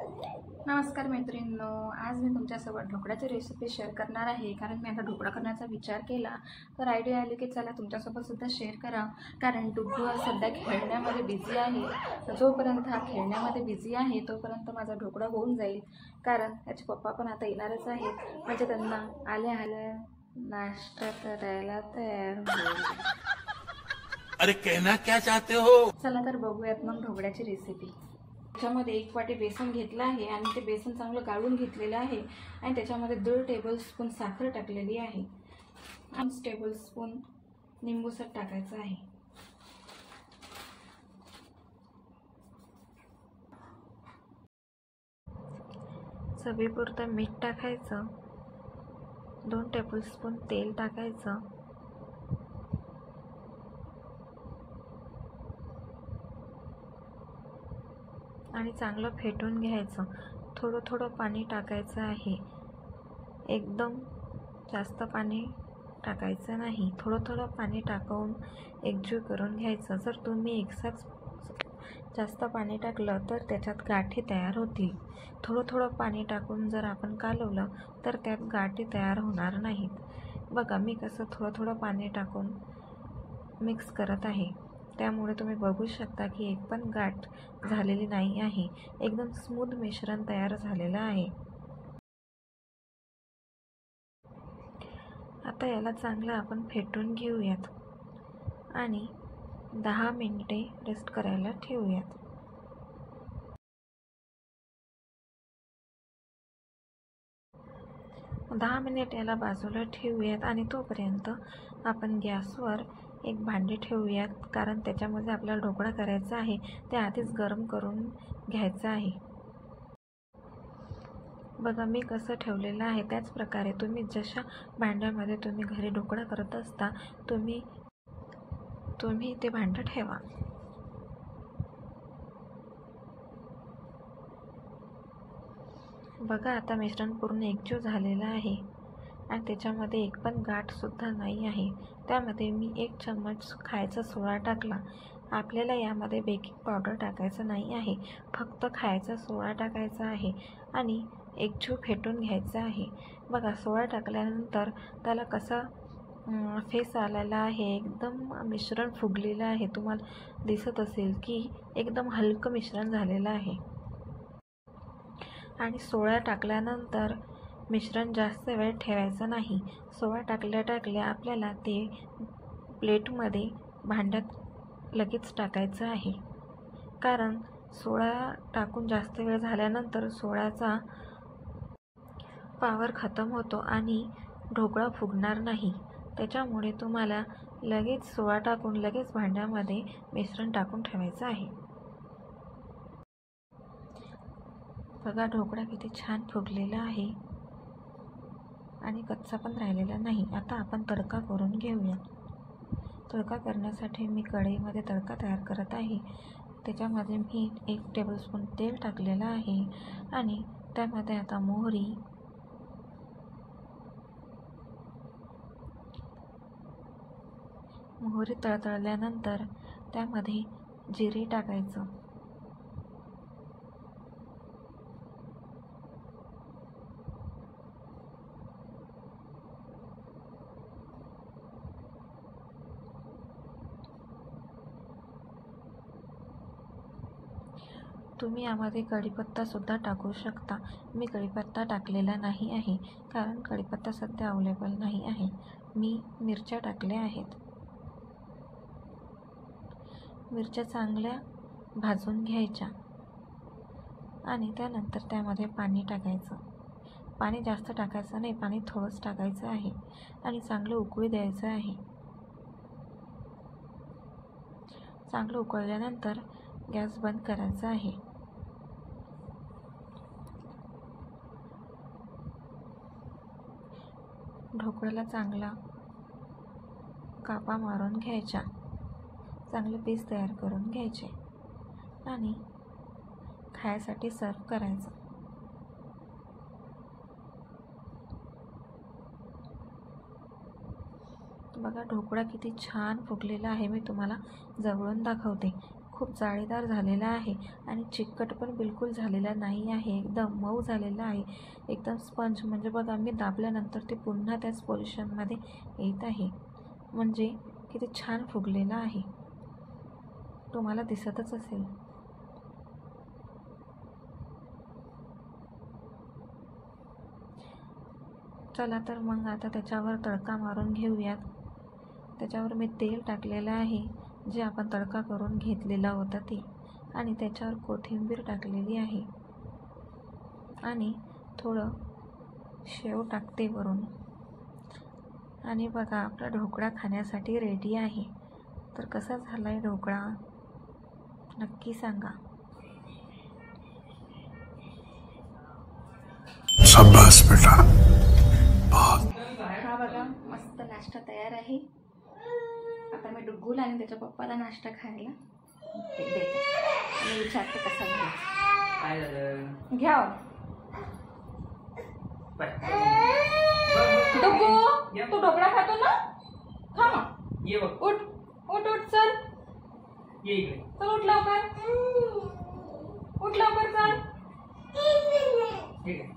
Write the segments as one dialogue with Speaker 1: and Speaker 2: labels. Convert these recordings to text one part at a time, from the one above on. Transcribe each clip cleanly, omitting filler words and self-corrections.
Speaker 1: नमस्कार मैत्रिणींनो, आज मी तुमच्यासोबत ढोकळ्याची रेसिपी शेअर करणार आहे. कारण मी आता ढोकळा करण्याचा विचार केला तर आयडिया आली की चला तुमच्यासोबत सुद्धा शेअर करा. कारण डुग्गू हा सध्या खेळण्यामध्ये बिझी आहे. तर जोपर्यंत हा खेळण्यामध्ये बिझी आहे तोपर्यंत माझा ढोकळा होऊन जाईल. कारण त्याचे पप्पा पण आता येणारच आहेत, म्हणजे त्यांना आल्या आल्या नाश्ता करायला तयार होईल.
Speaker 2: अरे कहना क्या चाहते हो?
Speaker 1: चला तर बघूयात मग ढोकळ्याची रेसिपी. त्याच्यामध्ये 1 वाटी बेसन घेतलं आहे आणि ते बेसन चांगलं गाळून घेतलेलं आहे आणि त्याच्यामध्ये 1.5 टेबलस्पून साखर टाकलेली आहे. 5 टेबलस्पून निंबूसट टाकायचं आहे. चवीपुरतं मीठ टाकायचं. 2 टेबलस्पून तेल टाकायचं. आणि चांगलं फेटून घ्यायचं. थोडं थोडं पाणी टाकायचं आहे. एकदम जास्त पाणी टाकायचं नाही. थोडं थोडं पाणी टाकून एकजीव करून घ्यायचं. जर तुम्ही एकसाथ जास्त पाणी टाकलं तर त्याच्यात गाठी तयार होतील. थोडं थोडं पाणी टाकून जर आपण कालवलं तर त्यात गाठी तयार होणार नाहीत. बघा मी कसं थोडं थोडं पाणी टाकून मिक्स करत आहे. त्यामुळे तुम्ही बघू शकता की एक पण गाठ झालेली नाही आहे. एकदम स्मूथ मिश्रण तयार झालेलं आहे. आता याला चांगलं आपण फेटून घेऊयात आणि 10 मिनिटे रेस्ट करायला ठेवूयात. 10 मिनिट याला बाजूला ठेवूयात आणि तोपर्यंत आपण गॅसवर एक भांडे ठेवूयात. कारण त्याच्यामध्ये आपल्याला ढोकळा करायचा आहे, ते आधीच गरम करून घ्यायचं आहे. बघा मी कसं ठेवलेलं आहे त्याच प्रकारे तुम्ही जशा भांड्यामध्ये तुम्ही घरी ढोकळा करत असता तुम्ही ते भांडं ठेवा. बघा आता मिश्रण पूर्ण एकजीव झालेलं आहे आणि त्याच्यामध्ये एक पण गाठसुद्धा नाही आहे. त्यामध्ये मी 1 चम्मच खायचा सोडा टाकला. आपल्याला यामध्ये बेकिंग पावडर टाकायचं नाही आहे, फक्त खायचा सोडा टाकायचा आहे आणि एकजीव फेटून घ्यायचा आहे. बघा सोडा टाकल्यानंतर त्याला कसा फेस आलेला आहे. एकदम मिश्रण फुगलेलं आहे. तुम्हाला दिसत असेल की एकदम हलकं मिश्रण झालेलं आहे. आणि सोडा टाकल्यानंतर मिश्रण जास्त वेळ ठेवायचं नाही. सोडा टाकल्या आपल्याला ते प्लेटमध्ये भांड्यात लगेच टाकायचं आहे. कारण सोडा टाकून जास्त वेळ झाल्यानंतर सोड्याचा पावर खतम होतो आणि ढोकळा फुगणार नाही. त्याच्यामुळे तुम्हाला लगेच सोडा टाकून लगेच भांड्यामध्ये मिश्रण टाकून ठेवायचं आहे. बघा ढोकळा किती छान फुगलेला आहे आणि कच्चा पण राहिलेला नाही. आता आपण तडका करून घेऊया. तडका करण्यासाठी मी कढईमध्ये तडका तयार करत आहे. त्याच्यामध्ये मी 1 टेबलस्पून तेल टाकलेलं आहे आणि त्यामध्ये आता मोहरी तळतळल्यानंतर त्यामध्ये जिरे टाकायचं. तुम्ही यामध्ये कढीपत्तासुद्धा टाकू शकता. मी कढीपत्ता टाकलेला नाही आहे कारण कढीपत्ता सध्या अवेलेबल नाही आहे. मी मिरच्या टाकल्या आहेत. मिरच्या चांगल्या भाजून घ्यायच्या आणि त्यानंतर त्यामध्ये पाणी टाकायचं. पाणी जास्त टाकायचं नाही, पाणी थोडंच टाकायचं आहे आणि चांगलं उकळू द्यायचं आहे. चांगलं उकळल्यानंतर गॅस बंद करायचा आहे. ढोकळ्याला चांगला कापा मारून घ्यायच्या. चांगले पीस तयार करून घ्यायचे आणि खायसाठी सर्व करायचं. बघा ढोकळा किती छान फुगलेला आहे. मी तुम्हाला जवळून दाखवते. खूप जाळीदार झालेला आहे आणि चिकट पण बिलकुल झालेला नाही आहे. एकदम मऊ झालेला आहे, एकदम स्पंज. म्हणजे बघा, मी दाबल्यानंतर ते पुन्हा त्याच पोझिशनमध्ये येत आहे. म्हणजे किती छान फुगलेला आहे, तुम्हाला दिसतच असेल. चला तर मग आता त्याच्यावर तडका मारून घेऊयात. त्याच्यावर मी तेल टाकलेलं आहे, जे आपण तडका करून घेतलेला होता ते, आणि त्याच्यावर कोथिंबीर टाकलेली आहे आणि थोडं शेव टाकते वरून. आणि बघा, आपला ढोकळा खाण्यासाठी रेडी आहे. तर कसा झाला आहे ढोकळा नक्की सांगा.
Speaker 2: शाबाश बेटा.
Speaker 1: हा बघा, मस्त नाश्ता तयार आहे. आता मी डुग्गूला आणि त्याच्या पप्पाला नाश्ता खायला देते आणि विचारते कसा झाला.
Speaker 3: काय झालं?
Speaker 1: घ्या हो. डुग्गू, तू ढोकळा खातो ना? खा मग.
Speaker 3: ये बघ,
Speaker 1: उठ उठ उठ, चल
Speaker 3: ये इकडे.
Speaker 1: चल, उठ लवकर, उठ लवकर, चल.
Speaker 3: ठीक आहे.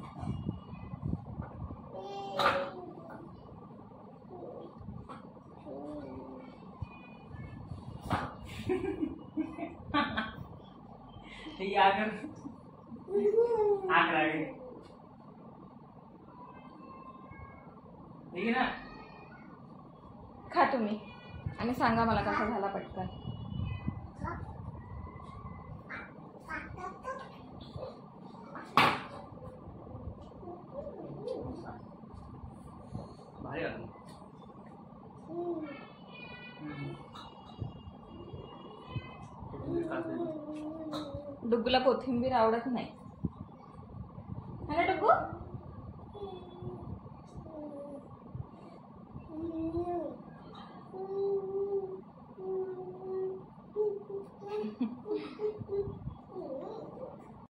Speaker 3: ये आकर आकर आगे ठीक आहे ना.
Speaker 1: खा तुम्ही आणि सांगा मला कसा झाला पटकन.
Speaker 3: भारी वाटलं.
Speaker 1: डुग्गूला कोथिंबीर आवडत नाही, है ना डुग्गू?